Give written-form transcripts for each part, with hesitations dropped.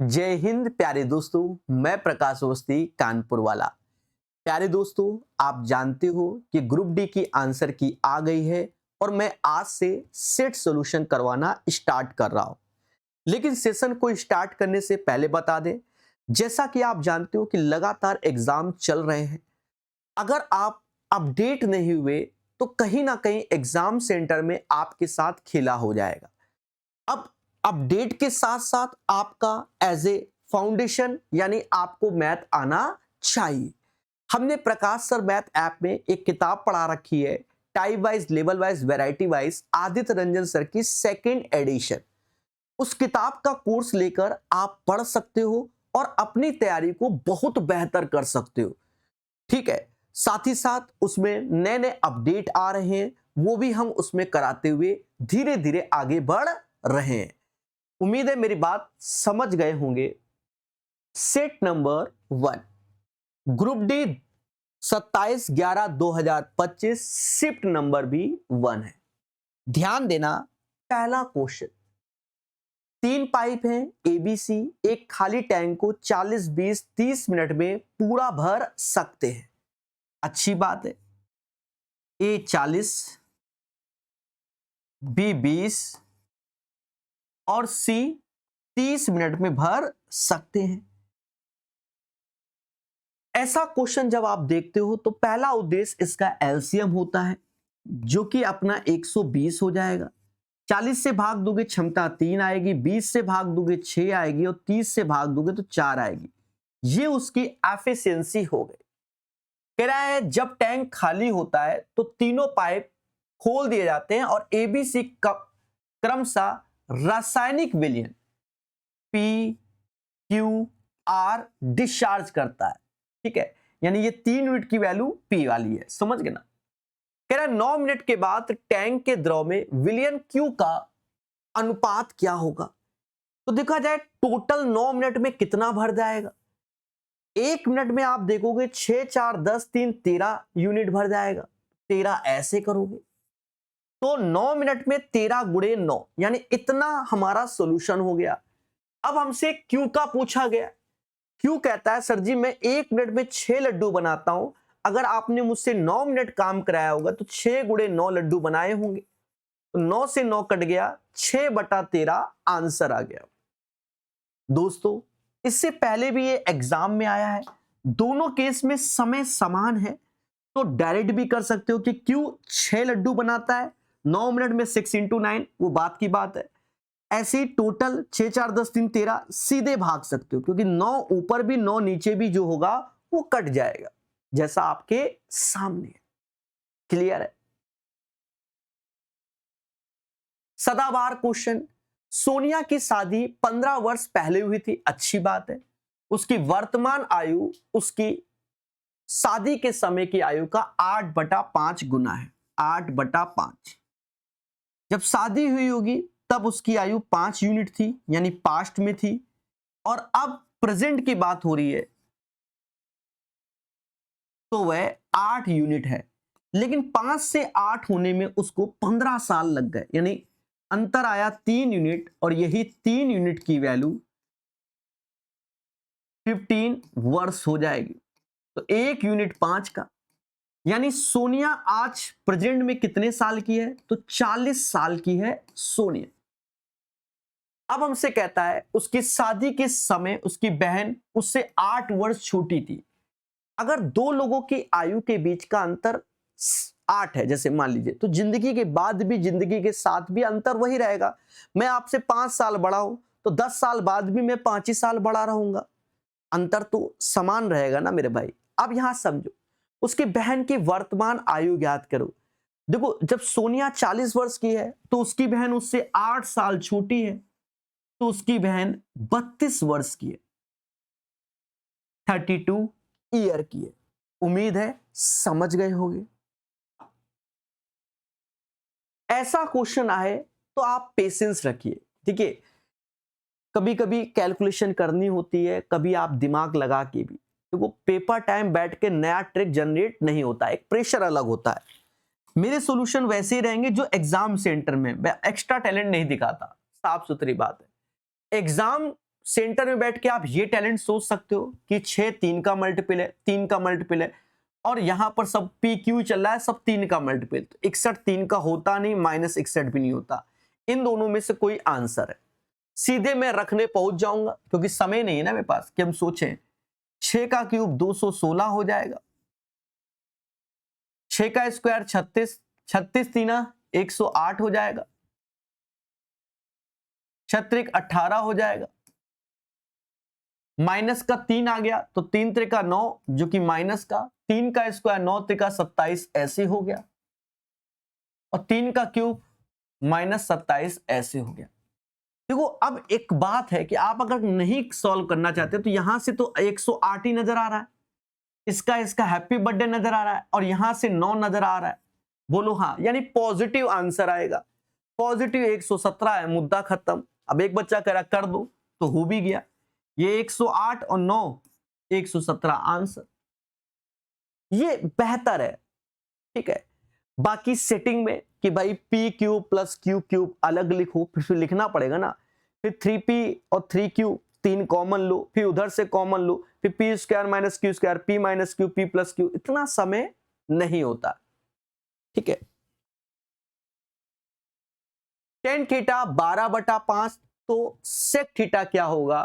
जय हिंद प्यारे दोस्तों। मैं प्रकाश अवस्थी कानपुर वाला। प्यारे दोस्तों, आप जानते हो कि ग्रुप डी की आंसर की आ गई है और मैं आज से सेट सॉल्यूशन करवाना स्टार्ट कर रहा हूं। लेकिन सेशन को स्टार्ट करने से पहले बता दें, जैसा कि आप जानते हो कि लगातार एग्जाम चल रहे हैं। अगर आप अपडेट नहीं हुए तो कहीं ना कहीं एग्जाम सेंटर में आपके साथ खेला हो जाएगा। अब अपडेट के साथ साथ आपका एज ए फाउंडेशन यानी आपको मैथ आना चाहिए। हमने प्रकाश सर मैथ ऐप में एक किताब पढ़ा रखी है, type wise, level wise, variety wise, Aditya Ranjan sir की सेकेंड एडिशन। उस किताब का कोर्स लेकर आप पढ़ सकते हो और अपनी तैयारी को बहुत बेहतर कर सकते हो। ठीक है, साथ ही साथ उसमें नए नए अपडेट आ रहे हैं, वो भी हम उसमें कराते हुए धीरे धीरे आगे बढ़ रहे हैं। उम्मीद है मेरी बात समझ गए होंगे। Set number 1, group D 27/11/2025, shift number भी 1 है। ध्यान देना, पहला क्वेश्चन, 3 पाइप हैं एबीसी, एक खाली टैंक को 40, 20, 30 मिनट में पूरा भर सकते हैं। अच्छी बात है। ए 40, बी 20 और सी 30 मिनट में भर सकते हैं। ऐसा क्वेश्चन जब आप देखते हो तो पहला उद्देश्य इसका एलसीएम होता है, जो कि अपना 120 हो जाएगा। 40 से भाग दोगे क्षमता 3 आएगी, 20 से भाग दोगे 6 आएगी और 30 से भाग दोगे तो 4 आएगी। ये उसकी एफिशिएंसी हो गई। कह रहा है जब टैंक खाली होता है तो तीनों पाइप खोल दिए जाते हैं और एबीसी क्रमशः रासायनिक विलयन पी क्यू आर डिस्चार्ज करता है। ठीक है, यानी ये 3 यूनिट की वैल्यू पी वाली है, समझ गए ना। कह रहा है 9 मिनट के बाद टैंक के द्रव में विलयन क्यू का अनुपात क्या होगा। तो देखा जाए टोटल 9 मिनट में कितना भर जाएगा। 1 मिनट में आप देखोगे 6, 4, 10, 3, 13 यूनिट भर जाएगा। 13 ऐसे करोगे तो 9 मिनट में 13 गुणे 9 यानी इतना हमारा सोल्यूशन हो गया। अब हमसे क्यू का पूछा गया। क्यू कहता है सर जी मैं 1 मिनट में 6 लड्डू बनाता हूं, अगर आपने मुझसे 9 मिनट काम कराया होगा तो 6 गुणे 9 लड्डू बनाए होंगे। तो 9 से 9 कट गया, 6/13 आंसर आ गया। दोस्तों, इससे पहले भी ये एग्जाम में आया है, दोनों केस में समय समान है, तो डायरेक्ट भी कर सकते हो कि क्यू 6 लड्डू बनाता है 9 मिनट में, 6 × 9 वो बात की बात है। ऐसे ही टोटल 6, 4, 10, 3, 13 सीधे भाग सकते हो, क्योंकि 9 ऊपर भी 9 नीचे भी जो होगा वो कट जाएगा, जैसा आपके सामने। क्लियर है। सदाबहार क्वेश्चन, सोनिया की शादी 15 वर्ष पहले हुई थी, अच्छी बात है। उसकी वर्तमान आयु उसकी शादी के समय की आयु का 8/5 गुना है। 8/5। जब शादी हुई होगी तब उसकी आयु 5 यूनिट थी, यानी पास्ट में थी, और अब प्रेजेंट की बात हो रही है तो वह 8 यूनिट है। लेकिन 5 से 8 होने में उसको 15 साल लग गए, यानी अंतर आया 3 यूनिट, और यही 3 यूनिट की वैल्यू 15 वर्ष हो जाएगी। तो 1 यूनिट 5 का, यानी सोनिया आज प्रेजेंट में कितने साल की है, तो 40 साल की है सोनिया। अब हमसे कहता है उसकी शादी के समय उसकी बहन उससे 8 वर्ष छोटी थी। अगर दो लोगों की आयु के बीच का अंतर 8 है जैसे मान लीजिए, तो जिंदगी के बाद भी, जिंदगी के साथ भी अंतर वही रहेगा। मैं आपसे 5 साल बड़ा हूं तो 10 साल बाद भी मैं 5 ही साल बड़ा रहूंगा, अंतर तो समान रहेगा ना मेरे भाई। अब यहां समझो, उसकी बहन की वर्तमान आयु ज्ञात करो। देखो, जब सोनिया 40 वर्ष की है तो उसकी बहन उससे 8 साल छोटी है, तो उसकी बहन 32 वर्ष की है, 32 ईयर की है। उम्मीद है समझ गए होंगे। ऐसा क्वेश्चन आए तो आप पेशेंस रखिए। ठीक है, कभी कभी कैलकुलेशन करनी होती है, कभी आप दिमाग लगा के भी। देखो, पेपर टाइम बैठ के नया ट्रिक जनरेट नहीं होता, एक प्रेशर अलग होता है। मेरे सॉल्यूशन वैसे ही रहेंगे जो एग्जाम सेंटर में, मैं एक्स्ट्रा टैलेंट नहीं दिखाता, साफ सुथरी बात है। एग्जाम सेंटर में बैठ के आप ये टैलेंट सोच सकते हो कि 6 3 का मल्टीपल है, 3 का मल्टीपल है, और यहां पर सब पी क्यू चल रहा है, सब 3 का मल्टीपल, तो 61 3 का होता नहीं, -61 भी नहीं होता। इन दोनों में से कोई आंसर है। सीधे मैं रखने पहुंच जाऊंगा, क्योंकि समय नहीं है ना मेरे पास कि हम सोचें। 6 का क्यूब 216 हो जाएगा, 6 का स्क्वायर 36, 36 तीना 108 हो जाएगा, 6 18 हो जाएगा, माइनस का 3 आ गया तो 3 त्रिका 9 जो कि माइनस का, 3 का स्क्वायर 9 त्रिका 27 ऐसे हो गया, और 3 का क्यूब -27 ऐसे हो गया। देखो अब एक बात है कि आप अगर नहीं सॉल्व करना चाहते तो यहां से तो 108 ही नजर आ रहा है, इसका हैप्पी बर्थडे नजर आ रहा है, और यहां से 9 नजर आ रहा है। बोलो हाँ, यानी पॉजिटिव आंसर आएगा। पॉजिटिव 117 है, मुद्दा खत्म। अब एक बच्चा कह रहा कर दो, तो हो भी गया। ये 108 और 9 117 आंसर। ये बेहतर है, ठीक है। बाकी सेटिंग में कि भाई P cube plus Q cube अलग लिखो, फिर लिखना पड़ेगा ना, फिर 3p और 3q 3 कॉमन लो, फिर उधर से कॉमन लो, फिर P square minus Q square, P minus Q P plus Q, इतना समय नहीं होता, ठीक है। टेन थीटा 12/5, तो सेक थीटा क्या होगा,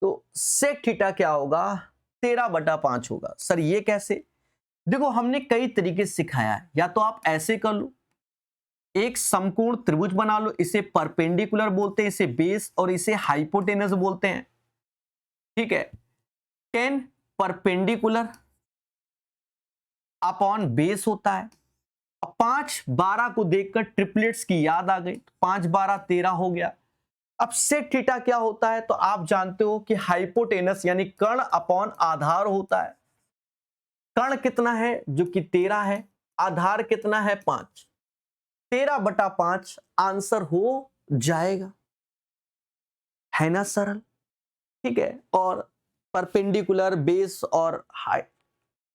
तो सेक थीटा क्या होगा, 13/5 होगा। सर ये कैसे? देखो हमने कई तरीके से सिखाया है, या तो आप ऐसे कर लो, एक समकोण त्रिभुज बना लो, इसे परपेंडिकुलर बोलते हैं, इसे बेस और इसे हाइपोटेनस बोलते हैं, ठीक है। 10 परपेंडिकुलर अपॉन बेस होता है। अब 5 12 को देखकर ट्रिपलेट्स की याद आ गई, 5 12 13 हो गया। अब सेक थीटा क्या होता है, तो आप जानते हो कि हाइपोटेनस यानी कर्ण अपॉन आधार होता है। कर्ण कितना है, जो कि 13 है, आधार कितना है 5, 13/5 आंसर हो जाएगा, है ना सरल, ठीक है। और परपेंडिकुलर बेस और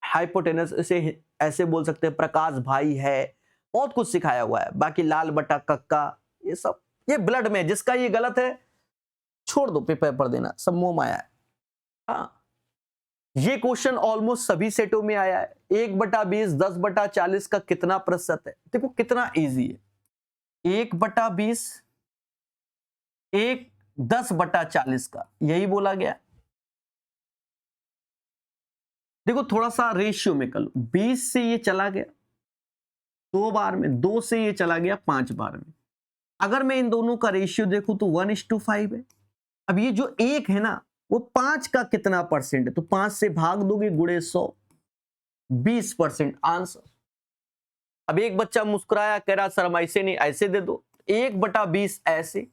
हाइपोटेनस इसे ऐसे बोल सकते हैं, प्रकाश भाई है, बहुत कुछ सिखाया हुआ है। बाकी लाल बटा कक्का ये सब ये ब्लड में, जिसका ये गलत है छोड़ दो, पेपर पर देना, सब मोह माया है। हाँ, ये क्वेश्चन ऑलमोस्ट सभी सेटों में आया है। 1/20 10/40 का कितना प्रतिशत है? देखो कितना इजी है, 1/20 1 10/40 का, यही बोला गया। देखो थोड़ा सा रेशियो में कर लो, 20 से ये चला गया 2 बार में, 2 से ये चला गया 5 बार में। अगर मैं इन दोनों का रेशियो देखूं तो 1:5 है। अब ये जो 1 है ना, वो 5 का कितना परसेंट है, तो 5 से भाग दोगे गुणे 100, 20% आंसर। अब एक बच्चा मुस्कुराया, कह रहा सर हम ऐसे नहीं, ऐसे दे दो, 1/20 ऐसे,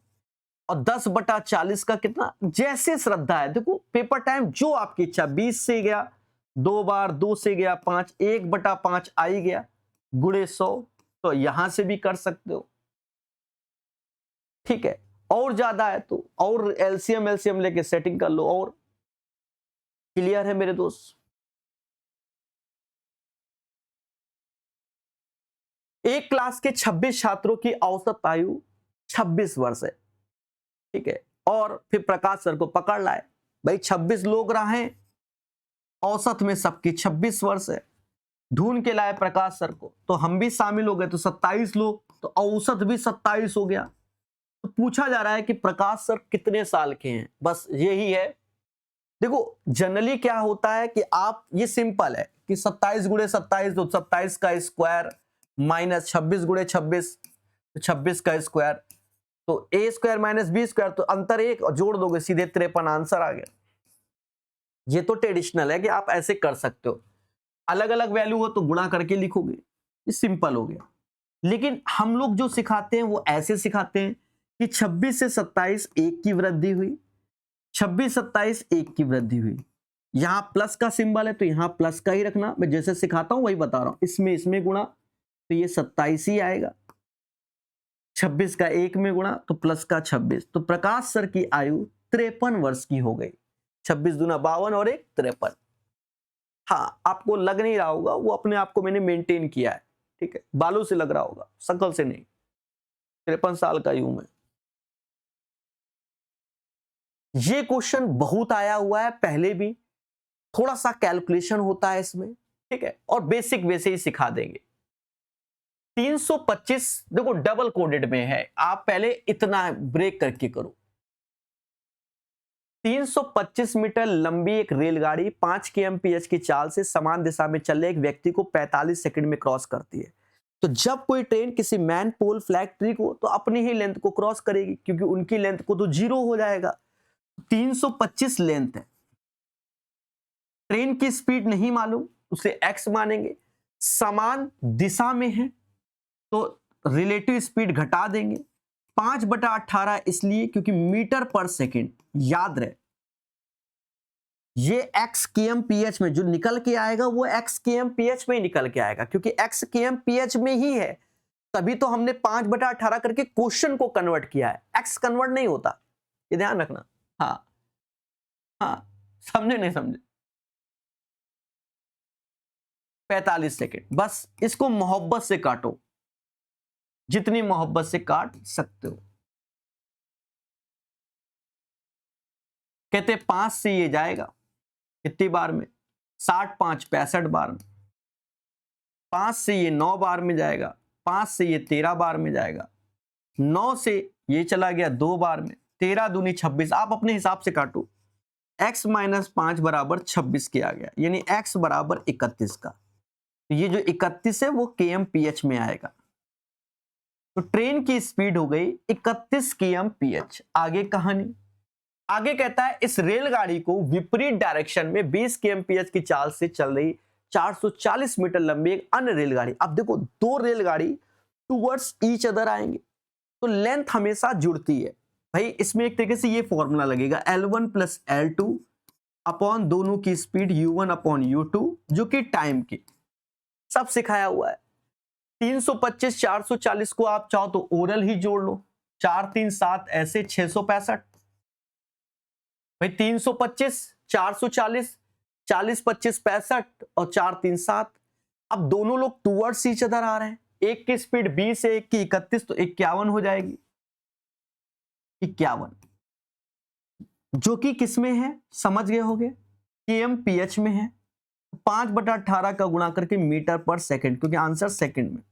और 10/40 का कितना, जैसे श्रद्धा है। देखो पेपर टाइम जो आपकी इच्छा, 20 से गया 2 बार, 2 से गया 5, 1/5 आ ही गया गुणे 100, तो यहां से भी कर सकते हो, ठीक है। और ज्यादा है तो और एलसीएम लेके सेटिंग कर लो, और क्लियर है मेरे दोस्त। एक क्लास के 26 छात्रों की औसत आयु 26 वर्ष है, ठीक है। और फिर प्रकाश सर को पकड़ लाए, भाई 26 लोग रहे, औसत में सबकी 26 वर्ष है, ढूंढ के लाए प्रकाश सर को, तो हम भी शामिल हो गए, तो 27 लोग, तो औसत भी 27 हो गया। तो पूछा जा रहा है कि प्रकाश सर कितने साल के हैं, बस यही है। देखो जनरली क्या होता है कि आप, ये सिंपल है कि 27 गुणे 27, तो 27 का स्क्वायर माइनस 26 गुणे 26, 26 का स्क्वायर, तो ए स्क्वायर माइनस बी स्क्वायर, तो अंतर 1 और जोड़ दोगे सीधे 53 आंसर आ गया। ये तो ट्रेडिशनल है कि आप ऐसे कर सकते हो, अलग अलग वैल्यू हो तो गुणा करके लिखोगे, ये सिंपल हो गया। लेकिन हम लोग जो सिखाते हैं वो ऐसे सिखाते हैं कि 26 से 27 1 की वृद्धि हुई, 26 27 1 की वृद्धि हुई, यहां प्लस का सिंबल है तो यहां प्लस का ही रखना, मैं जैसे सिखाता हूं वही बता रहा हूं, इसमें गुणा तो ये 27 ही आएगा, 26 का 1 में गुणा तो प्लस का 26, तो प्रकाश सर की आयु 53 वर्ष की हो गई। 26 दूना 52 और 1 53। हाँ आपको लग नहीं रहा होगा, वो अपने आप को मैंने मेंटेन किया है, ठीक है, बालों से लग रहा होगा, शकल से नहीं। 53 साल का यूं में ये क्वेश्चन बहुत आया हुआ है पहले भी, थोड़ा सा कैलकुलेशन होता है इसमें, ठीक है, और बेसिक वैसे ही सिखा देंगे। 325 देखो डबल कोडेड में है, आप पहले इतना ब्रेक करके करो। 325 मीटर लंबी एक रेलगाड़ी 5 kmph की चाल से समान दिशा में चल रहे एक व्यक्ति को 45 सेकंड में क्रॉस करती है। तो जब कोई ट्रेन किसी मैन पोल फ्लैग ट्री को, तो अपनी ही लेंथ को क्रॉस करेगी, क्योंकि उनकी लेंथ को तो 0 हो जाएगा। 325 लेंथ है, ट्रेन की स्पीड नहीं मालूम, उसे x मानेंगे। समान दिशा में है तो रिलेटिव स्पीड घटा देंगे। 5/18 इसलिए क्योंकि मीटर पर सेकेंड, याद रहे ये x kmph में जो निकल के आएगा वो x kmph में ही निकल के आएगा, क्योंकि x kmph में ही है, तभी तो हमने 5/18 करके क्वेश्चन को कन्वर्ट किया है। x कन्वर्ट नहीं होता, ये ध्यान रखना। हाँ हाँ, समझे नहीं समझे? 45 सेकेंड, बस इसको मोहब्बत से काटो, जितनी मोहब्बत से काट सकते हो। कहते 5 से ये जाएगा कितनी बार में, 60 5 65 बार में। 5 से ये 9 बार में जाएगा, 5 से ये 13 बार में जाएगा, 9 से ये चला गया 2 बार में, 13 दूनी 26। आप अपने हिसाब से काटो, x - 5 बराबर 26 किया गया, यानी x बराबर 31 का। तो ये जो 31 है वो kmph में आएगा। तो ट्रेन की स्पीड हो गई 31 kmph। आगे कहानी, आगे कहता है इस रेलगाड़ी को विपरीत डायरेक्शन में 20 kmph की चाल से चल रही 440 मीटर लंबी एक अन्य रेलगाड़ी। अब देखो दो रेलगाड़ी टूवर्ड्स ईच अदर आएंगे तो लेंथ हमेशा जुड़ती है भाई। इसमें एक तरीके से ये फॉर्मूला लगेगा L1 + L2 अपॉन दोनों की स्पीड U1 अपॉन U2, जो कि टाइम की सब सिखाया हुआ है। 325 440 को आप चाहो तो ओरल ही जोड़ लो, 4 3 7 ऐसे 665 भाई। 325 440 40 25 65 और 4 3 7। अब दोनों लोग टूवर्ड्स ईच अदर आ रहे हैं, एक की स्पीड 20 है एक की 31, तो 51 हो जाएगी। 51 जो कि किसमें है समझ गए होगे, kmph में है। 5/18 का गुणा करके मीटर पर सेकंड, क्योंकि आंसर सेकंड में।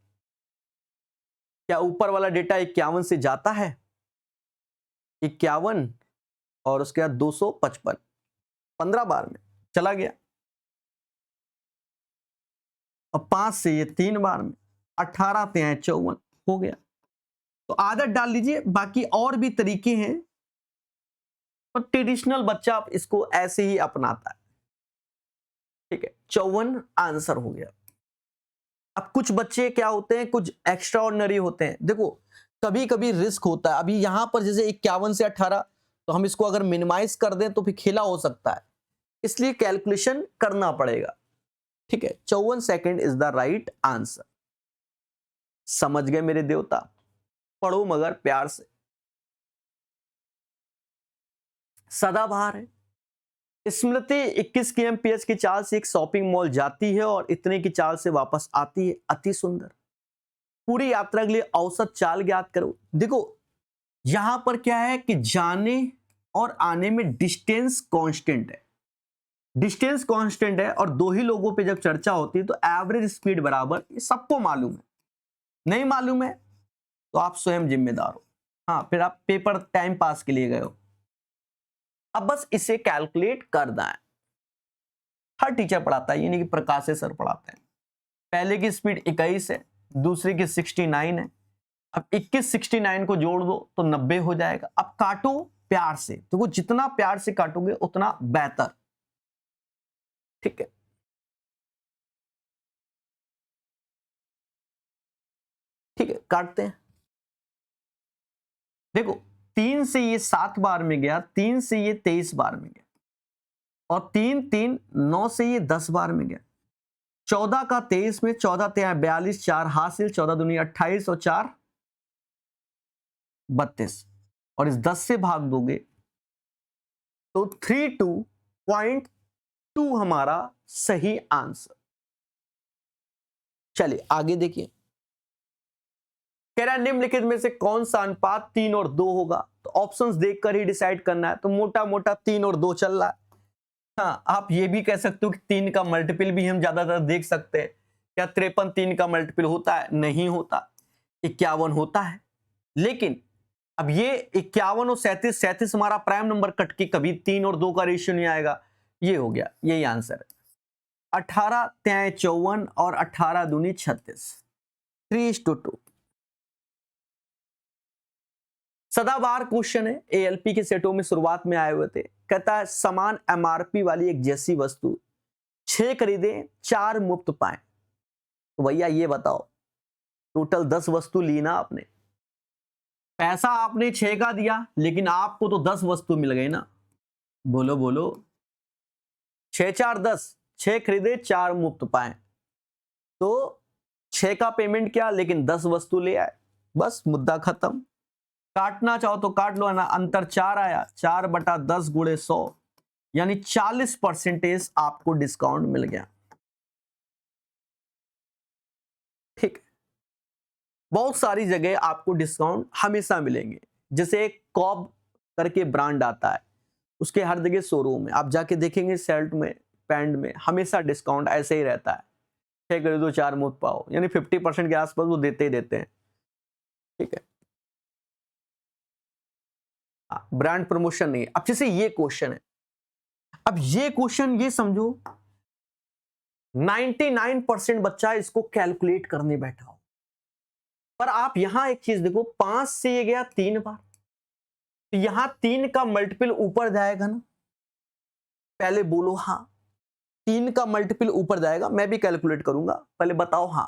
क्या ऊपर वाला डेटा 51 से जाता है, 51 और उसके बाद 255 15 बार में चला गया। और 5 से ये 3 बार में, 18 ते 54 हो गया। तो आदत डाल लीजिए, बाकी और भी तरीके हैं, पर ट्रेडिशनल बच्चा आप इसको ऐसे ही अपनाता है, ठीक है। 54 आंसर हो गया। अब कुछ बच्चे क्या होते हैं, कुछ एक्स्ट्रा ऑर्डिनरी होते हैं। देखो कभी कभी रिस्क होता है, अभी यहां पर जैसे 51 से 18, तो हम इसको अगर मिनिमाइज कर दें तो फिर खेला हो सकता है, इसलिए कैलकुलेशन करना पड़ेगा, ठीक है। 54 second is the right answer. समझ गए मेरे देवता, पढ़ो मगर प्यार से। सदाबहार है। स्मृति 21 kmph की चाल से एक शॉपिंग मॉल जाती है और इतने की चाल से वापस आती है। अति सुंदर। पूरी यात्रा के लिए औसत चाल ज्ञात करो। देखो यहां पर क्या है कि जाने और आने में डिस्टेंस कांस्टेंट है, डिस्टेंस कांस्टेंट है, और दो ही लोगों पे जब चर्चा होती है तो एवरेज स्पीड बराबर, ये सबको मालूम है। नहीं मालूम है तो आप स्वयं जिम्मेदार हो, हाँ फिर आप पेपर टाइम पास के लिए गए हो। अब बस इसे कैलकुलेट करना है। हर टीचर पढ़ाता है, ये नहीं कि प्रकाश सर पढ़ाते हैं। पहले की स्पीड 21 है, दूसरे की 69 है। अब 21 69 को जोड़ दो तो 90 हो जाएगा। अब काटो प्यार से, देखो जितना प्यार से काटोगे उतना बेहतर, ठीक है। ठीक है काटते हैं। देखो 3 से ये 7 बार में गया, 3 से ये 23 बार में गया, और 3 3 9 से ये 10 बार में गया। 14 का 23 में, 14 3 42, 4 हासिल, 14 दूनी 28 और 4 32, और इस 10 से भाग दोगे तो 32.2 हमारा सही आंसर। चलिए आगे देखिए, कह रहा है निम्नलिखित में से कौन सा अनुपात 3 और 2 होगा। तो ऑप्शंस देखकर ही डिसाइड करना है। तो मोटा मोटा 3 और 2 चल रहा है। हाँ, आप ये भी कह सकते हो कि 3 का मल्टीपल भी हम ज्यादातर देख सकते हैं। क्या 53 3 का मल्टीपल होता है? नहीं होता। 51 होता है। लेकिन अब ये 51 और 37, 37 हमारा प्राइम नंबर कट के कभी 3 और 2 का रेशियो नहीं आएगा। ये हो गया, यही आंसर है। 18 3 54 और 18 दूनी 36, 3:2। सदाबहार क्वेश्चन है, एएलपी के सेटों में शुरुआत में आए हुए थे। कहता है समान एमआरपी वाली एक जैसी वस्तु 6 खरीदे 4 मुफ्त पाए। तो भैया ये बताओ, टोटल 10 वस्तु ली ना आपने, पैसा आपने 6 का दिया, लेकिन आपको तो 10 वस्तु मिल गई ना। बोलो बोलो, 6 4 10, 6 खरीदे 4 मुफ्त पाए। तो 6 का पेमेंट क्या, लेकिन 10 वस्तु ले आए, बस मुद्दा खत्म। काटना चाहो तो काट लो, है ना। अंतर 4 आया, 4/10 गुणे 100, यानी 40% आपको डिस्काउंट मिल गया। ठीक है, बहुत सारी जगह आपको डिस्काउंट हमेशा मिलेंगे। जैसे एक कॉब करके ब्रांड आता है, उसके हर जगह शोरूम में आप जाके देखेंगे, शर्ट में पैंट में हमेशा डिस्काउंट ऐसे ही रहता है। 6 खरीदो 4 मुफ्त पाओ, यानी 50% के आसपास वो देते ही देते हैं। ठीक है, ब्रांड प्रमोशन नहीं। अब जैसे ये क्वेश्चन है, अब ये क्वेश्चन ये समझो 99% बच्चा इसको कैलकुलेट करने बैठा हो, पर आप यहां एक चीज देखो, 5 से ये गया 3 बार, तो यहां 3 का मल्टीपल ऊपर जाएगा ना। पहले बोलो हाँ, 3 का मल्टीपल ऊपर जाएगा। मैं भी कैलकुलेट करूंगा, पहले बताओ हाँ।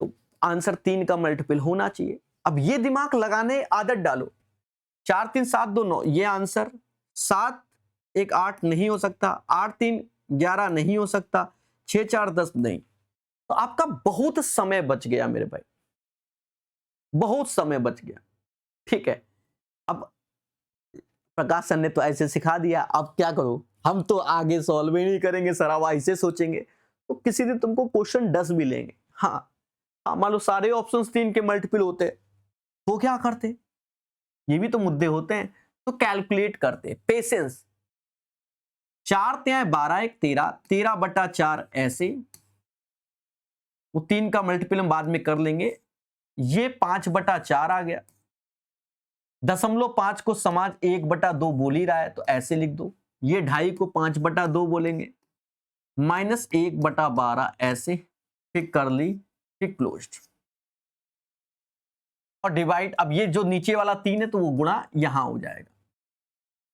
तो आंसर 3 का मल्टीपल होना चाहिए। अब ये दिमाग लगाने आदत डालो। 4 3 7 2 9, ये आंसर। 7 1 8 नहीं हो सकता, 8 3 11 नहीं हो सकता, 6 4 10 नहीं। तो आपका बहुत समय बच गया मेरे भाई, बहुत समय बच गया। ठीक है, अब प्रकाश सर ने तो ऐसे सिखा दिया, अब क्या करो, हम तो आगे सॉल्व ही नहीं करेंगे सर, अब ऐसे सोचेंगे तो किसी दिन तुमको क्वेश्चन 10 भी लेंगे। हाँ, मान लो सारे ऑप्शंस 3 के मल्टीपल होते तो क्या करते, ये भी तो मुद्दे होते हैं। तो कैलकुलेट करते, पेशेंस। 4 3 12 1 13, 13/4 ऐसे, वो 3 का मल्टीपल हम बाद में कर लेंगे। ये 5/4 आ गया। 0.5 को समाज 1/2 बोल ही रहा है, तो ऐसे लिख दो। ये 2.5 को 5/2 बोलेंगे, -1/12 ऐसे, फिर कर ली, फिर क्लोज्ड और डिवाइड। अब ये जो नीचे वाला 3 है तो वो गुणा यहां हो जाएगा।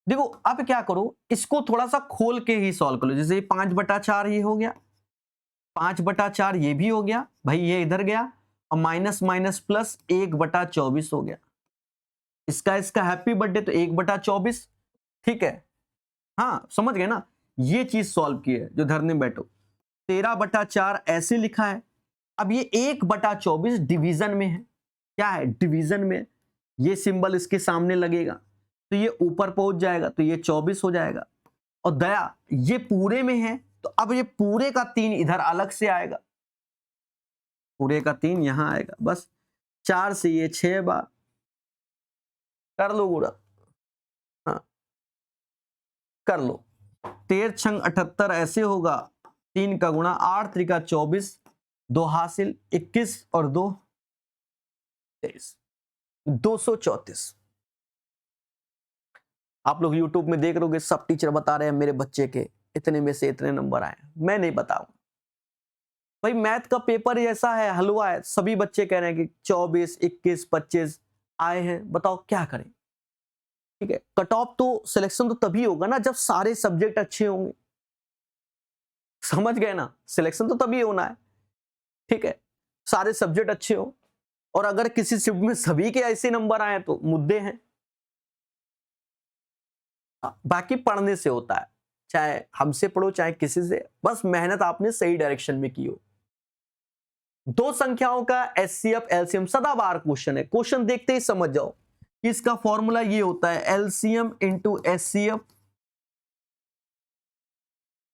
देखो अब क्या करो, इसको थोड़ा सा खोल के ही सॉल्व कर लो। जैसे 5/4 ये हो गया, 5/4 ये भी हो गया भाई, ये इधर गया, और माइनस माइनस प्लस 1/24 हो गया। इसका हैप्पी बर्थडे, तो 1/24। ठीक है, हाँ समझ गए ना, ये चीज सॉल्व की है जो धरने में बैठो। 13/4 ऐसे लिखा है। अब ये 1/24 डिवीजन में है, क्या है डिवीजन में, ये सिंबल इसके सामने लगेगा तो ये ऊपर पहुंच जाएगा, तो ये 24 हो जाएगा। और दया ये पूरे में है, तो अब ये पूरे का 3 इधर अलग से आएगा, पूरे का 3 यहां आएगा। बस 4 से ये 6 बार कर लो पूरा, हाँ कर लो। 13 छंग 78 ऐसे होगा, 3 का गुणा, 8 त्रिका 24, 2 हासिल, 21 और 2 23, 234। आप लोग YouTube में देख रहोगे, सब टीचर बता रहे हैं मेरे बच्चे के इतने में से इतने नंबर आए। मैं नहीं बताऊंगा भाई, मैथ का पेपर ही ऐसा है, हलवा है। सभी बच्चे कह रहे हैं कि 24 21 25 आए हैं, बताओ क्या करें। ठीक है, कट ऑफ तो सिलेक्शन तो तभी होगा ना जब सारे सब्जेक्ट अच्छे होंगे, समझ गए ना। सिलेक्शन तो तभी होना है, ठीक है, सारे सब्जेक्ट अच्छे हो। और अगर किसी शिफ्ट में सभी के ऐसे नंबर आए तो मुद्दे हैं। बाकी पढ़ने से होता है, चाहे हमसे पढ़ो चाहे किसी से, बस मेहनत आपने सही डायरेक्शन में की हो। दो संख्याओं का एचसीएफ एलसीएम सदाबहार क्वेश्चन है। क्वेश्चन देखते ही समझ जाओ कि इसका फॉर्मूला ये होता है LCM into HCF,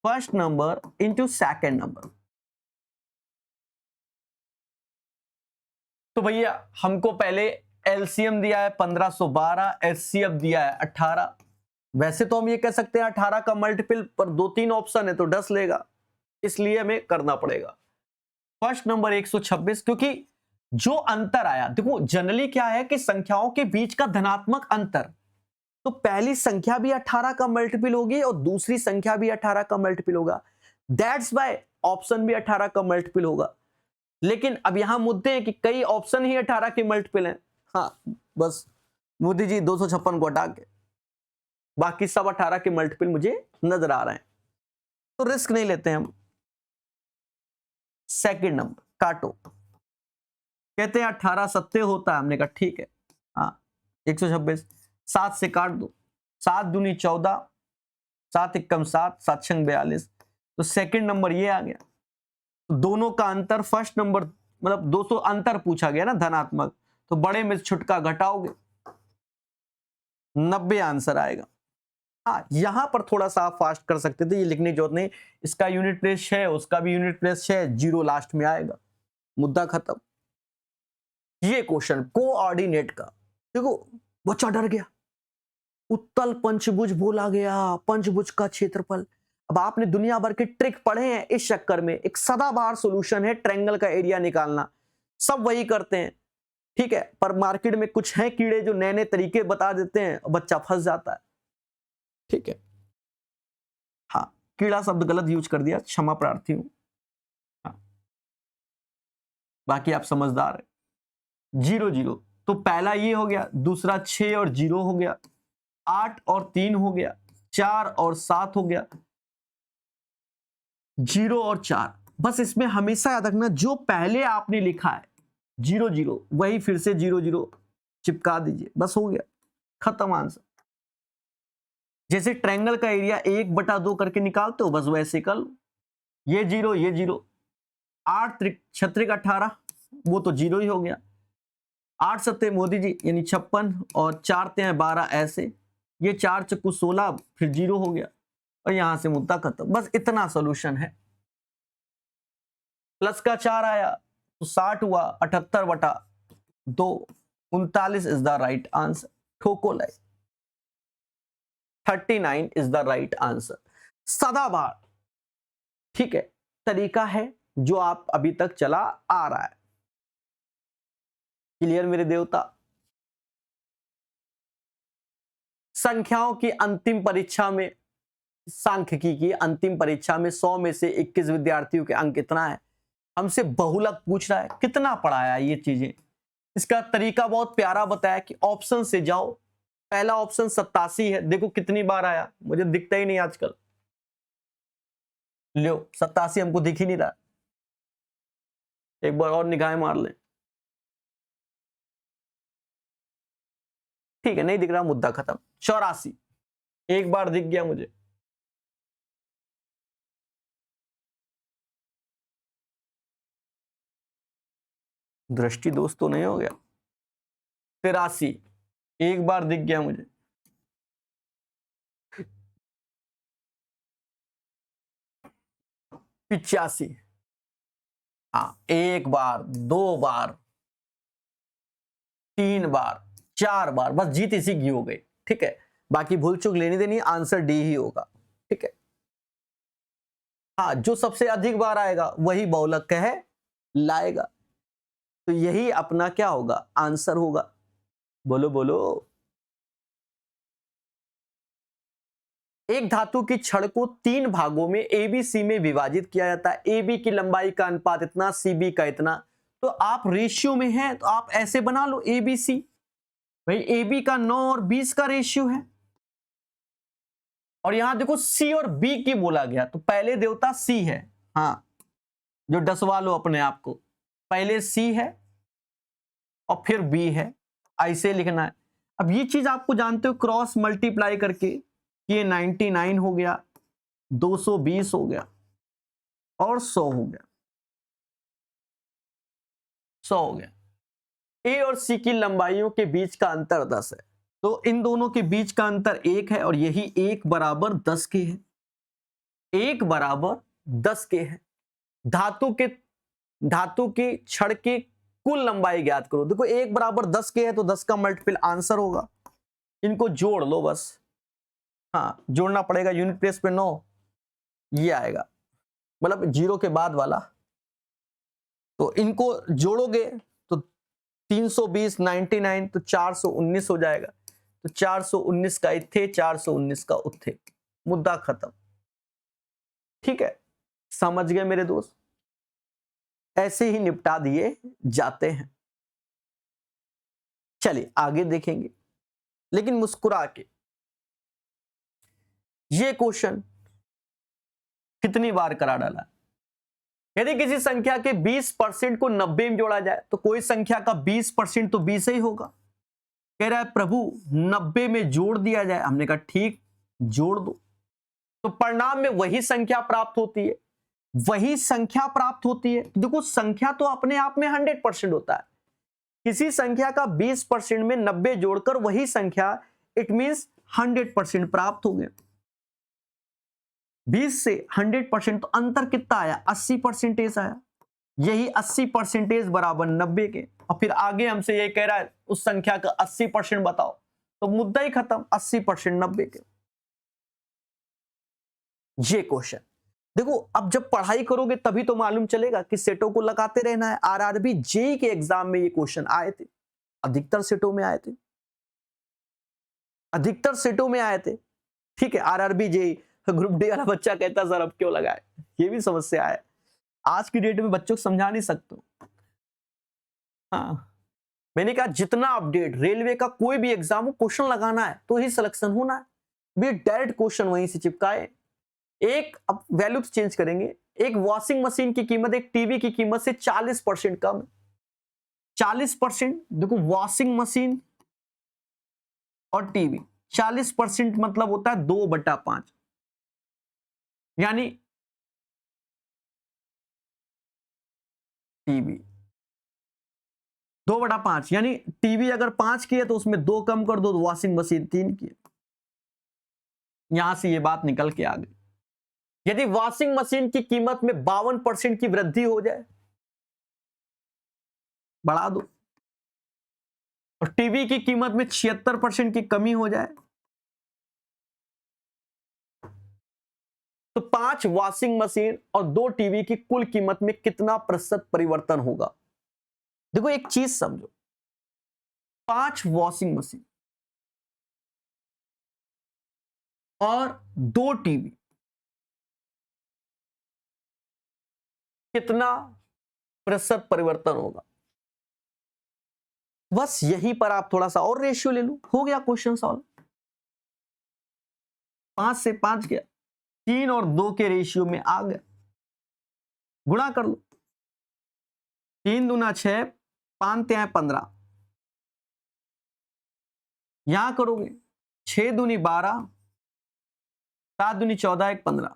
first number into second number. तो भैया हमको पहले एलसीएम दिया है 1512, एचसीएफ दिया है 18। वैसे तो हम ये कह सकते हैं 18 का मल्टीपल, पर 2-3 ऑप्शन है तो 10 लेगा, इसलिए हमें करना पड़ेगा फर्स्ट नंबर 126। क्योंकि जो अंतर आया, देखो जनरली क्या है कि संख्याओं के बीच का धनात्मक अंतर, तो पहली संख्या भी 18 का मल्टीपल होगी और दूसरी संख्या भी 18 का मल्टीपल होगा, दैट्स वाई ऑप्शन भी 18 का मल्टीपल होगा। लेकिन अब यहां मुद्दे हैं कि कई ऑप्शन ही 18 के मल्टीपल हैं। हाँ, बस मोदी जी 256 को हटा के बाकी सब 18 के मल्टीपल मुझे नजर आ रहे हैं, तो रिस्क नहीं लेते हम। सेकंड नंबर काटो, कहते हैं 18 सत्य होता है, हमने कहा ठीक है। हाँ 126, 7 से काट दो, 7 दूनी 14, 7 एकम 7, 7 छंग 42, तो सेकंड नंबर ये आ गया। तो दोनों का अंतर फर्स्ट नंबर मतलब 200 अंतर पूछा गया ना धनात्मक, तो बड़े में छुटका घटाओगे 90 आंसर आएगा। हाँ यहां पर थोड़ा सा आप फास्ट कर सकते थे, ये लिखने की जरूरत नहीं, इसका यूनिट प्लेस 6, उसका भी यूनिट प्लेस 6, 0 लास्ट में आएगा, मुद्दा खत्म। ये क्वेश्चन कोऑर्डिनेट का, देखो बच्चा डर गया, उत्तल पंचभुज बोला गया, पंचभुज का क्षेत्रफल। अब आपने दुनिया भर के ट्रिक पढ़े हैं, इस चक्कर में एक सदाबहार सॉल्यूशन है ट्रायंगल का एरिया निकालना, सब वही करते हैं, ठीक है। पर मार्केट में कुछ हैं कीड़े जो नए नए तरीके बता देते हैं, बच्चा फंस जाता है, ठीक है। हाँ कीड़ा शब्द गलत यूज कर दिया, क्षमा प्रार्थी हूं। हाँ। बाकी आप समझदार है। 0 0, तो पहला ये हो गया, दूसरा 6 और 0 हो गया, 8 और 3 हो गया, 4 और 7 हो गया, 0 और 4। बस इसमें हमेशा याद रखना जो पहले आपने लिखा है 0 0 वही फिर से 0 0 चिपका दीजिए, बस हो गया, खत्म आंसर। जैसे ट्रायंगल का एरिया 1/2 करके निकालते हो, बस वैसे कर लो, ये 0 ये 0, 8 त्रिक 18, वो तो 0 ही हो गया, 8 सत्ते मोदी जी यानी 56 और 4 ते 12, ऐसे ये 4 चक्कू 16, फिर 0 हो गया और यहां से मुद्दा खत्म। बस इतना सॉल्यूशन है। प्लस का 4 आया तो 60 हुआ, 78/2, 39 इज द राइट आंसर। ठोको like, 39 is the right answer. सदाबहार, ठीक है, तरीका है जो आप अभी तक चला आ रहा है। क्लियर मेरे देवता? संख्याओं की अंतिम परीक्षा में, सांख्यिकी की अंतिम परीक्षा में 100 में से 21 विद्यार्थियों के अंक कितना है, हमसे बहुलक पूछ रहा है, कितना पढ़ाया ये चीजें। इसका तरीका बहुत प्यारा बताया कि ऑप्शन से जाओ, पहला ऑप्शन 87 है, देखो कितनी बार आया, मुझे दिखता ही नहीं आजकल, लो 87 हमको दिख ही नहीं रहा, एक बार और निगाहें मार लें, ठीक है नहीं दिख रहा, मुद्दा खत्म। 84 एक बार दिख गया मुझे, दृष्टि दोस्त तो नहीं हो गया। 83 एक बार दिख गया मुझे, 85 हाँ, एक बार, 2 बार, 3 बार, 4 बार, बस जीत इसी की हो गई, ठीक है। बाकी भूल चूक लेनी देनी, आंसर डी ही होगा, ठीक है। हाँ जो सबसे अधिक बार आएगा वही बहुलक कह लाएगा, तो यही अपना क्या होगा, आंसर होगा। बोलो बोलो। एक धातु की छड़ को 3 भागों में ABC में विभाजित किया जाता है, AB की लंबाई का अनुपात इतना, CB का इतना, तो आप रेशियो में हैं तो आप ऐसे बना लो ABC, भाई AB का 9 और 20 का रेशियो है, और यहां देखो C और B की बोला गया, तो पहले देवता C है, हाँ जो डसवा लो अपने आप को, पहले C है और फिर B है, ऐसे लिखना है। अब ये चीज आपको जानते हो, क्रॉस मल्टीप्लाई करके ये 99 हो गया, 220 हो गया और 100 हो गया, 100 हो गया। A और C की लंबाइयों के बीच का अंतर 10 है, तो इन दोनों के बीच का अंतर 1 है, और यही 1 बराबर 10 के है, 1 बराबर 10 के है। धातु के छड़ के कुल लंबाई ज्ञात करो। देखो 1 बराबर 10 के है तो 10 का मल्टीपल आंसर होगा, इनको जोड़ लो बस। हाँ जोड़ना पड़ेगा, यूनिट प्लेस पे 9 ये आएगा, मतलब 0 के बाद वाला। तो इनको जोड़ोगे तो 320 99 तो 419 हो जाएगा। तो 419 का इथे, 419 का उत्थे, मुद्दा खत्म। ठीक है, समझ गए मेरे दोस्त? ऐसे ही निपटा दिए जाते हैं। चलिए आगे देखेंगे, लेकिन मुस्कुरा के। ये क्वेश्चन कितनी बार करा डाला? यदि किसी संख्या के 20% को 90 में जोड़ा जाए तो कोई संख्या का 20% तो 20 ही होगा। कह रहा है प्रभु 90 में जोड़ दिया जाए। हमने कहा ठीक, जोड़ दो, तो परिणाम में वही संख्या प्राप्त होती है, वही संख्या प्राप्त होती है। देखो संख्या तो अपने आप में 100% होता है, किसी संख्या का 20% में 90 जोड़कर वही संख्या, इट मींस 100% प्राप्त हो गया। 20 से 100% तो अंतर कितना आया? 80% आया। यही 80% बराबर 90 के। और फिर आगे हमसे ये कह रहा है उस संख्या का 80% बताओ, तो मुद्दा ही खत्म, 80% 90 के। ये क्वेश्चन देखो, अब जब पढ़ाई करोगे तभी तो मालूम चलेगा कि सेटों को लगाते रहना है। आरआरबी जेई के एग्जाम में ये क्वेश्चन आए थे, अधिकतर सेटों में आए थे, अधिकतर सेटों में आए थे। ठीक है, आरआरबी जेई ग्रुप डी वाला बच्चा कहता सर अब क्यों लगाए, ये भी समस्या है। आज की डेट में बच्चों को समझा नहीं सकते। हाँ मैंने कहा जितना अपडेट रेलवे का कोई भी एग्जाम हो, क्वेश्चन लगाना है तो ही सिलेक्शन होना है। भी डायरेक्ट क्वेश्चन वहीं से चिपकाए। एक अब वैल्यू चेंज करेंगे, एक वॉशिंग मशीन की कीमत एक टीवी की कीमत से 40% कम है। 40%, देखो वॉशिंग मशीन और टीवी 40% मतलब होता है 2/5, यानी टीवी 2/5, यानी टीवी अगर 5 की है तो उसमें 2 कम कर दो तो वॉशिंग मशीन 3 की है। यहां से ये बात निकल के आ गई। यदि वॉशिंग मशीन की कीमत में 52% की वृद्धि हो जाए, बढ़ा दो, और टीवी की कीमत में 76% की कमी हो जाए, तो 5 वॉशिंग मशीन और 2 टीवी की कुल कीमत में कितना प्रतिशत परिवर्तन होगा? देखो एक चीज समझो, 5 वॉशिंग मशीन और 2 टीवी, कितना प्रतिशत परिवर्तन होगा? बस यहीं पर आप थोड़ा सा और रेशियो ले लो, हो गया क्वेश्चन सॉल्व। 5 से 5 गया, 3 और 2 के रेशियो में आ गया, गुणा कर लो। 3 दूना 6, 5 3 15, यहां करोगे 6 दूनी 12, 7 दूनी 14, 1 15।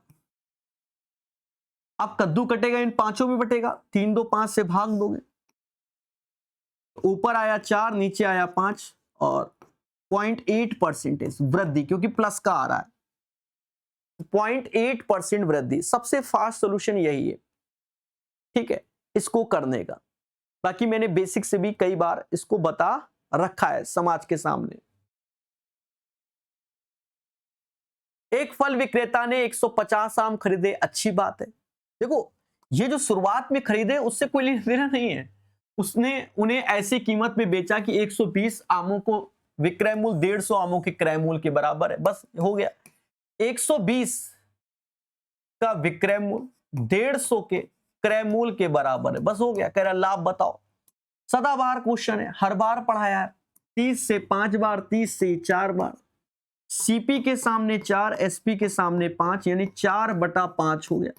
अब कद्दू कटेगा इन पांचों में बटेगा, 3 2 5 से भाग दोगे, ऊपर आया 4 नीचे आया 5 और 0.8% वृद्धि, क्योंकि प्लस का आ रहा है, 0.8% वृद्धि। सबसे फास्ट सोल्यूशन यही है, ठीक है, इसको करने का। बाकी मैंने बेसिक से भी कई बार इसको बता रखा है समाज के सामने। एक फल विक्रेता ने 150 आम खरीदे, अच्छी बात है। देखो ये जो शुरुआत में खरीदे उससे कोई लेना देना नहीं है, उसने उन्हें ऐसी कीमत में बेचा कि 120 आमों को विक्रय मूल्य 150 आमों के क्रय मूल्य के बराबर है, बस हो गया। 120 का विक्रय मूल्य 150 के क्रय मूल्य के बराबर है, बस हो गया। कह रहा लाभ बताओ। सदाबहार क्वेश्चन है, हर बार पढ़ाया है, 30 से 5 बार, 30 से 4 बार। सीपी के सामने 4, एसपी के सामने 5, यानी 4/5 हो गया।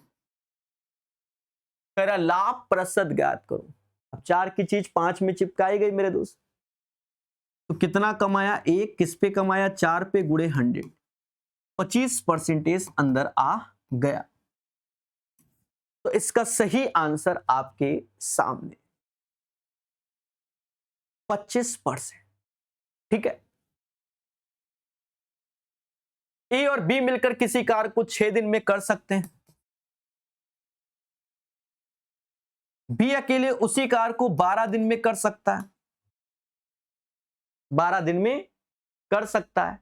कह रहा लाभ प्रतिशत ज्ञात करो। अब 4 की चीज 5 में चिपकाई गई मेरे दोस्त, तो कितना कमाया? 1 किस पे कमाया? 4 पे गुणे 100, 25% अंदर आ गया। तो इसका सही आंसर आपके सामने 25%। ठीक है, ए और बी मिलकर किसी कार्य को 6 दिन में कर सकते हैं। बी अकेले उसी कार्य को 12 दिन में कर सकता है, 12 दिन में कर सकता है।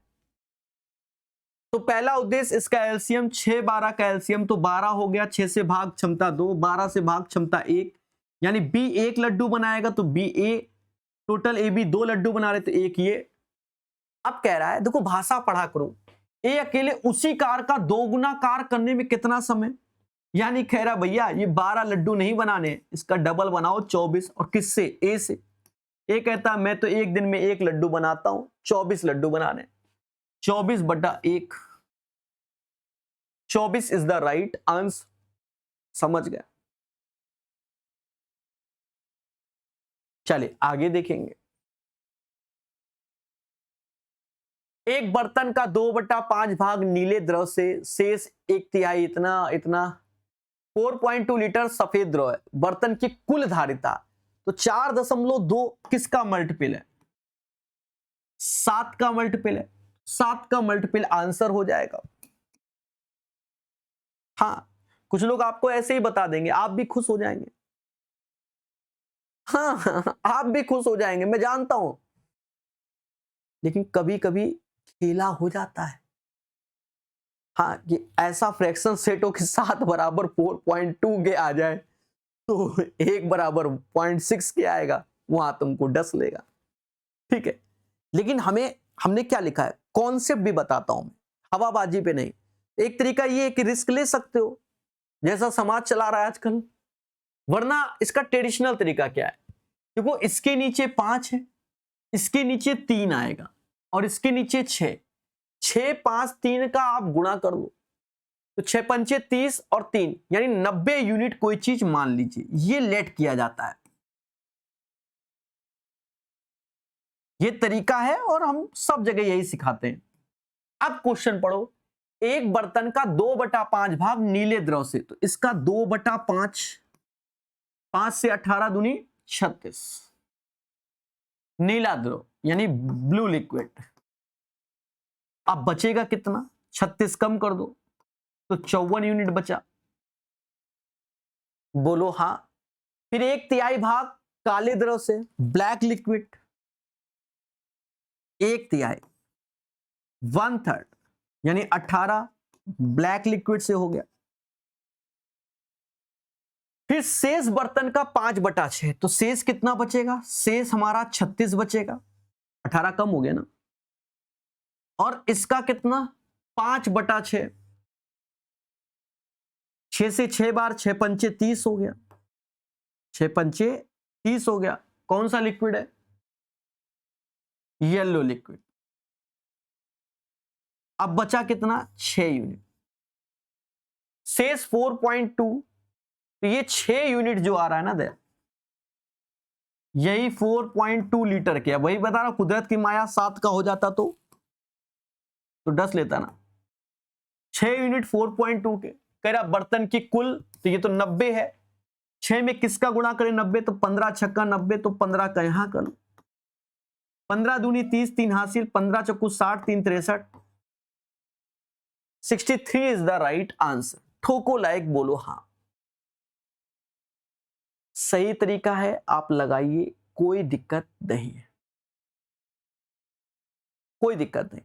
तो पहला उद्देश्य इसका एलसीएम 6 12 का एलसीएम तो 12 हो गया, 6 से भाग क्षमता 2, 12 से भाग क्षमता 1, यानी बी 1 लड्डू बनाएगा तो B A total A B 2 लड्डू बना रहे तो एक ये। अब कह रहा है देखो भाषा पढ़ा करो, ए अकेले उसी कार का 2 गुना कार करने में कितना समय, यानी कह रहा भैया ये 12 लड्डू नहीं बनाने, इसका डबल बनाओ 24, और किससे, ए से। ए कहता मैं तो एक दिन में 1 लड्डू बनाता हूं, 24 लड्डू बनाने, 24/1, 24 इज द राइट आंसर। समझ गया। चलिए आगे देखेंगे। एक बर्तन का 2/5 भाग नीले द्रव से, शेष 1/3 इतना 4.2 लीटर सफेद द्रव है। बर्तन की कुल धारिता तो 4.2 किसका मल्टीपल है, 7 का मल्टीपल है, 7 का मल्टीपल आंसर हो जाएगा। हाँ कुछ लोग आपको ऐसे ही बता देंगे, आप भी खुश हो जाएंगे। हाँ आप भी खुश हो जाएंगे, मैं जानता हूं, लेकिन कभी कभी खेला हो जाता है। हाँ कि ऐसा फ्रैक्शन सेट हो कि 7 बराबर 4.2 के आ जाए तो 1 बराबर 0.6 के आएगा, वहां तुमको डस लेगा। ठीक है, लेकिन हमने क्या लिखा है, कॉन्सेप्ट भी बताता हूं मैं, हवाबाजी पे नहीं। एक तरीका ये है कि रिस्क ले सकते हो, जैसा समाज चला रहा है आजकल, वरना इसका ट्रेडिशनल तरीका क्या है, देखो इसके नीचे 5 है, इसके नीचे 3 आएगा और इसके नीचे 6, 6 5 3 का आप गुणा कर लो तो 6 पंचे 30 और 3 यानी 90 यूनिट कोई चीज मान लीजिए, ये लेट किया जाता है। ये तरीका है और हम सब जगह यही सिखाते हैं। अब क्वेश्चन पढ़ो, एक बर्तन का 2/5 भाग नीले द्रव से, तो इसका 2/5, 5 से 18 दूनी 36, नीला द्रव यानी ब्लू लिक्विड। अब बचेगा कितना, 36 कम कर दो तो 54 यूनिट बचा, बोलो हाँ। फिर 1/3 भाग काले द्रव से, ब्लैक लिक्विड, 1/3, 1/3 यानी 18 ब्लैक लिक्विड से हो गया। फिर शेष बर्तन का 5/6, तो शेष कितना बचेगा, शेष हमारा 36 बचेगा, 18 कम हो गया ना। और इसका कितना 5/6, 6 से 6 बार 6 पंचे 30 हो गया, 6 पंचे 30 हो गया। कौन सा लिक्विड है, येलो लिक्विड। अब बचा कितना 6 यूनिट, शेष 4.2, तो ये 6 यूनिट जो आ रहा है ना दे, यही 4.2 लीटर के, वही बता रहा, कुदरत की माया 7 का हो जाता तो डस लेता ना। 6 यूनिट 4.2 के, कह रहा बर्तन की कुल, तो ये तो 90 है, 6 में किसका गुणा करें 90, तो 15 छक्का 90, तो 15 का यहां कर लो, 15 दूनी 30, 3 हासिल, 15 चक्कू 60, 3 63, 63 इज द राइट आंसर। ठोको लाइक बोलो हाँ, सही तरीका है, आप लगाइए, कोई दिक्कत नहीं है, कोई दिक्कत नहीं,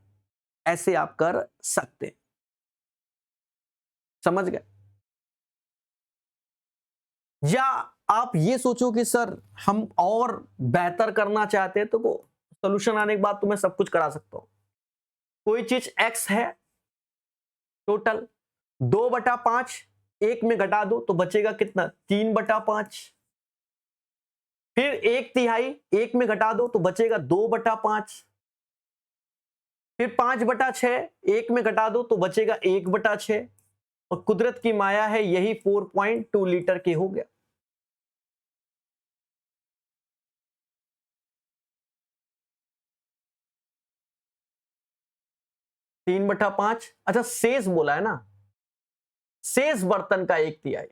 ऐसे आप कर सकते। समझ गए? या आप ये सोचो कि सर हम और बेहतर करना चाहते हैं, तो सोल्यूशन आने के बाद तो मैं सब कुछ करा सकता हूं। कोई चीज x है, टोटल 2/5, 1 में घटा दो तो बचेगा कितना 3/5, फिर 1/3 1 में घटा दो तो बचेगा 2/5, फिर 5/6 1 में घटा दो तो बचेगा 1/6, और कुदरत की माया है यही 4.2 लीटर के हो गया। तीन बटा पांच, अच्छा शेष बोला है ना, शेष बर्तन का 1/3।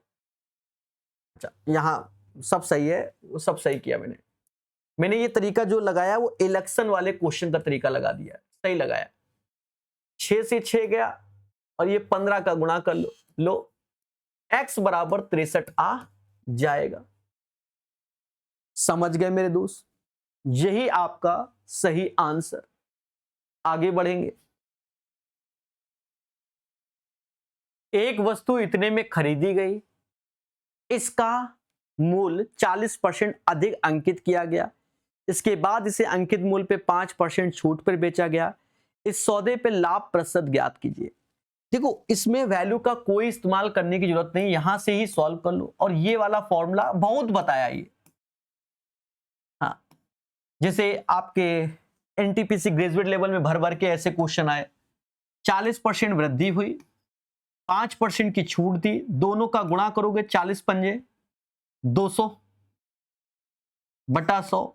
अच्छा यहां सब सही है, वो सब सही किया मैंने ये तरीका जो लगाया वो इलेक्शन वाले क्वेश्चन का तरीका लगा दिया, सही लगाया। 6 से 6 गया और ये 15 का गुणा कर लो x बराबर 63 आ जाएगा। समझ गए मेरे दोस्त? यही आपका सही आंसर। आगे बढ़ेंगे। एक वस्तु इतने में खरीदी गई, इसका मूल्य 40% अधिक अंकित किया गया, इसके बाद इसे अंकित मूल्य पे 5% छूट पर बेचा गया, इस सौदे पे लाभ प्रतिशत ज्ञात कीजिए। देखो, इसमें वैल्यू का कोई इस्तेमाल करने की जरूरत नहीं, यहां से ही सॉल्व कर लो। और ये वाला फॉर्मूला बहुत बताया ये। हाँ, जैसे आपके एनटीपीसी ग्रेजुएट लेवल में भर भर के ऐसे क्वेश्चन आए। 40% वृद्धि हुई, 5% की छूट दी, दोनों का गुणा करोगे 40 पंजे 200 बटा 100,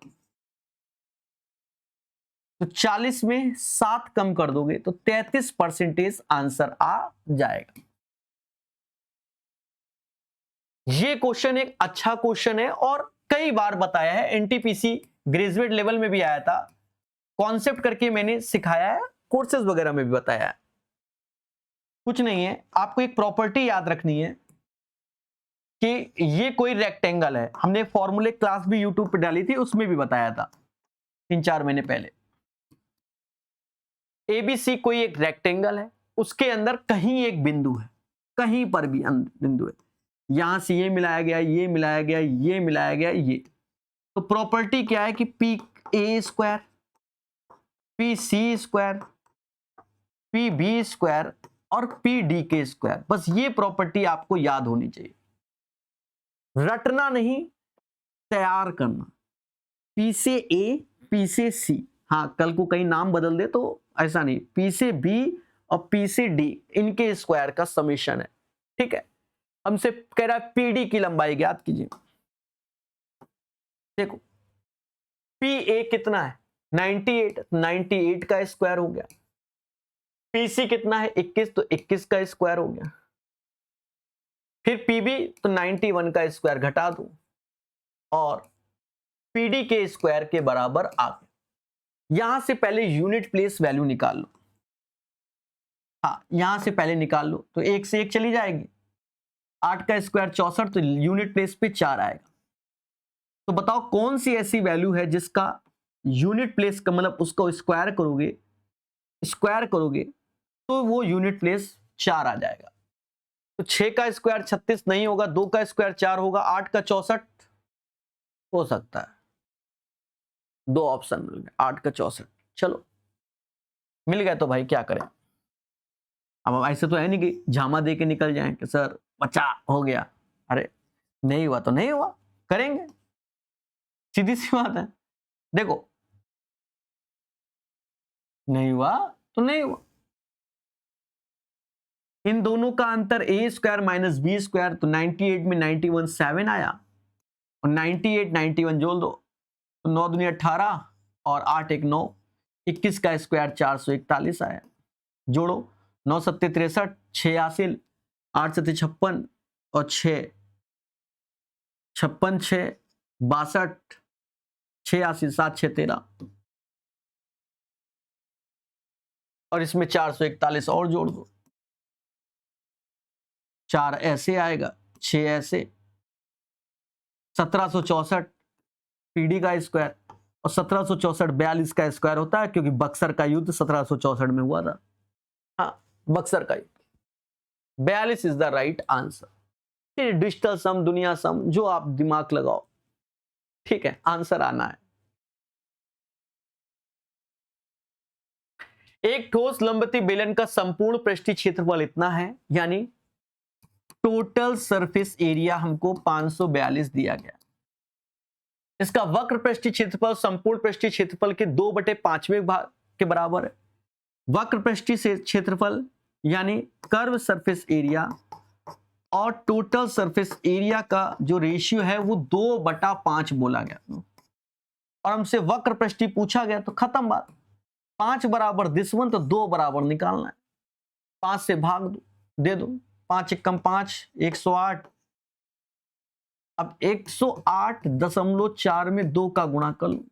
तो 40 में 7 कम कर दोगे तो 33% आंसर आ जाएगा। ये क्वेश्चन एक अच्छा क्वेश्चन है और कई बार बताया है, एनटीपीसी ग्रेजुएट लेवल में भी आया था, कॉन्सेप्ट करके मैंने सिखाया है, कोर्सेज वगैरह में भी बताया है। कुछ नहीं है, आपको एक प्रॉपर्टी याद रखनी है कि ये कोई रेक्टेंगल है। हमने फॉर्मूले क्लास भी यूट्यूब पे डाली थी, उसमें भी बताया था 3-4 महीने पहले। एबीसी कोई एक रेक्टेंगल है, उसके अंदर कहीं एक बिंदु है, कहीं पर भी बिंदु है, यहां से ये मिलाया गया, ये मिलाया गया, ये मिलाया गया, ये। तो प्रॉपर्टी क्या है कि P A square, P C square, P B square और पी डी के स्क्वायर, बस ये प्रॉपर्टी आपको याद होनी चाहिए, रटना नहीं, तैयार करना। पी से ए, पी से सी, हाँ कल को कहीं नाम बदल दे तो ऐसा नहीं, पी से बी और पी से डी, इनके स्क्वायर का समेशन है। ठीक है, हमसे कह रहा है पीडी की लंबाई ज्ञात कीजिए। देखो, पी ए कितना है 98, 98 का स्क्वायर हो गया। पीसी कितना है 21, तो 21 का स्क्वायर हो गया। फिर पीबी तो 91 का स्क्वायर घटा दो और पीडी के स्क्वायर के बराबर आ गया। यहां से पहले यूनिट प्लेस वैल्यू निकाल लो। हाँ, यहां से पहले निकाल लो तो 1 से 1 चली जाएगी, 8 का स्क्वायर 64, तो यूनिट प्लेस पे 4 आएगा। तो बताओ कौन सी ऐसी वैल्यू है जिसका यूनिट प्लेस का मतलब उसको स्क्वायर करोगे तो वो यूनिट प्लेस 4 आ जाएगा। तो 6 का स्क्वायर 36 नहीं होगा, 2 का स्क्वायर 4 होगा, 8 का 64 हो सकता है। 2 ऑप्शन मिल गए, 8 का 64। चलो मिल गए तो भाई क्या करें। अब ऐसे तो है नहीं कि झामा दे के निकल जाएं कि सर बच्चा हो गया, अरे नहीं हुआ तो नहीं हुआ, करेंगे, सीधी सी बात है। देखो, नहीं हुआ तो नहीं हुआ। इन दोनों का अंतर ए स्क्वायर माइनस बी स्क्वायर, तो 98 में 91 7 आया और 98 91 जोड़ दो तो 9 दूनी 18 और 8 1 9, 21 का स्क्वायर 441 आया। जोड़ो 9 सत्ते 63, 6 हासिल, 8 सत्ते 56 और 6 56 6 62, 6 हासिल 7 6 13 और इसमें 441 और जोड़ दो, 4 ऐसे आएगा, 6 ऐसे, 1764 पीडी का स्क्वायर, और 1764 42 का स्क्वायर होता है क्योंकि बक्सर का युद्ध 1764 में हुआ था। हाँ, बक्सर का युद्ध। 42 is the right answer. Digital सम, दुनिया सम, जो आप दिमाग लगाओ, ठीक है, आंसर आना है। एक ठोस लंबवती बेलन का संपूर्ण पृष्ठीय क्षेत्रफल इतना है, यानी टोटल सरफेस एरिया हमको 542 दिया गया। इसका वक्र पृष्ठीय क्षेत्रफल संपूर्ण पृष्ठीय क्षेत्रफल के 2/5वें भाग के बराबर है। वक्र पृष्ठीय क्षेत्रफल यानी कर्व सरफेस एरिया और टोटल सरफेस एरिया का जो रेशियो है वो 2/5 बोला गया, और हमसे वक्र पृष्ठीय पूछा गया तो खत्म बात। 5 बराबर दिस वन, तो 2 बराबर निकालना है। 5 से भाग दो, दे दो, 5 एकम 5, 108। अब 108.4 में 2 का गुणा कर लो,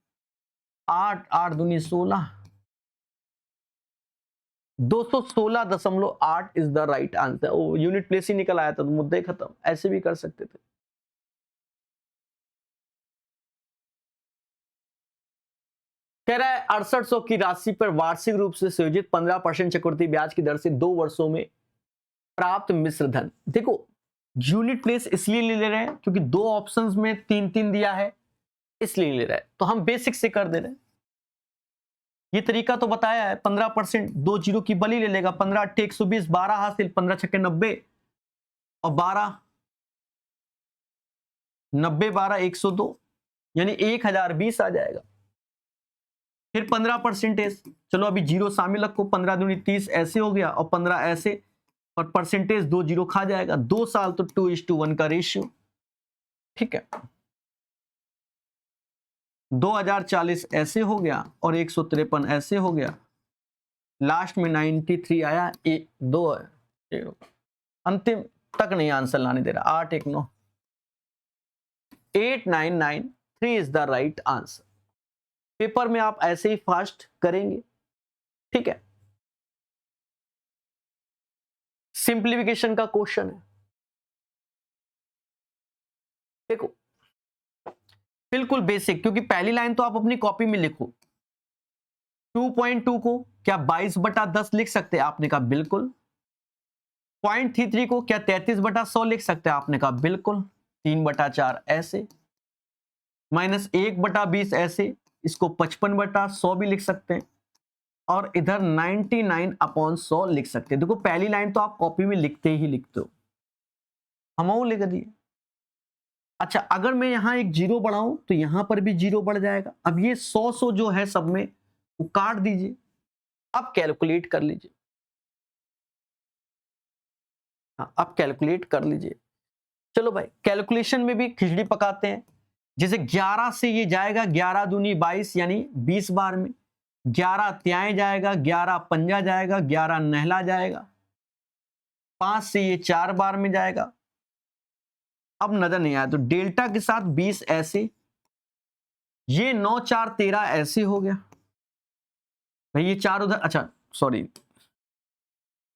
8 8 दूनी 16, 216.8 इज द राइट आंसर। वो यूनिट प्लेस ही निकल आया था तो मुद्दे खत्म। ऐसे भी कर सकते थे। कह रहा है 6800 की राशि पर वार्षिक रूप से संयोजित 15% चक्रवृद्धि ब्याज की दर से 2 वर्षों में प्राप्त मिश्र धन। देखो यूनिट प्लेस इसलिए ले रहे हैं क्योंकि दो ऑप्शंस में 3-3 दिया है, इसलिए ले रहे हैं। तो हम बेसिक से कर दे रहे हैं। ये तरीका तो बताया है, 15% 2 जीरो की बली ले लेगा, 15 8 120, 12 हासिल, 15 छक्के 90 और 12 90 12 102 यानी 1020 आ जाएगा। फिर 15%, चलो अभी जीरो शामिल रखो, 15 दूनी 30 ऐसे हो गया और 15 ऐसे, और परसेंटेज 2 जीरो खा जाएगा। 2 साल तो 2:1 का रेशियो, ठीक है। 2040 ऐसे हो गया और 153 ऐसे हो गया, लास्ट में 93 आया, 2 है, अंतिम तक नहीं आंसर लाने दे रहा। 8 1 9 8993 is the right answer. Paper में आप ऐसे ही फास्ट करेंगे, ठीक है। सिंप्लीफिकेशन का क्वेश्चन है, देखो बिल्कुल बेसिक, क्योंकि पहली लाइन तो आप अपनी कॉपी में लिखो। 2.2 को क्या 22/10 लिख सकते हैं? आपने कहा बिल्कुल। 0.33 को क्या 33/100 लिख सकते हैं? आपने कहा बिल्कुल। 3/4 ऐसे, -1/20 ऐसे, इसको 55/100 भी लिख सकते हैं, और इधर 99/100 लिख सकते हैं। देखो पहली लाइन तो आप कॉपी में लिखते ही लिखते हो, हम लिख दिए। अच्छा, अगर मैं यहां एक जीरो बढ़ाऊं तो यहां पर भी जीरो बढ़ जाएगा। अब ये 100 जो है सब में वो काट दीजिए, अब कैलकुलेट कर लीजिए। हाँ, अब कैलकुलेट कर लीजिए। चलो भाई, कैलकुलेशन में भी खिचड़ी पकाते हैं। जैसे 11 से ये जाएगा, 11 दूनी 22 यानी 20 बार में, 11 त्याए जाएगा, 11 पंजा जाएगा, 11 नहला जाएगा, 5 से ये 4 बार में जाएगा। अब नजर नहीं आया तो डेल्टा के साथ 20 ऐसे, ये 9 4 13 ऐसे हो गया भाई, ये 4 उधर, अच्छा सॉरी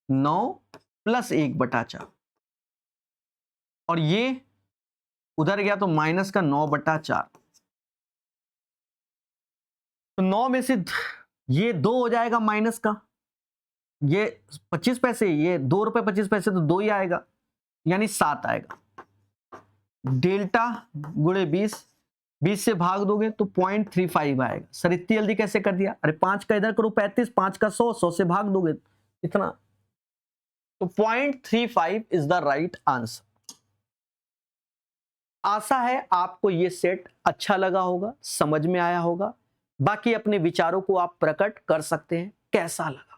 9 + 1/4, और ये उधर गया तो माइनस का 9/4। तो 9 में से ये 2 हो जाएगा माइनस का, ये 25 पैसे, ये 2 रुपए 25 पैसे, तो 2 ही आएगा यानी 7 आएगा। डेल्टा गुणे 20, 20 से भाग दोगे तो 0.35 आएगा। सर इतनी जल्दी कैसे कर दिया? अरे 5 का इधर करो 35, 5 का 100, 100 से भाग दोगे इतना, तो 0.35 इज द राइट आंसर। आशा है आपको ये सेट अच्छा लगा होगा, समझ में आया होगा। बाकी अपने विचारों को आप प्रकट कर सकते हैं, कैसा लगा।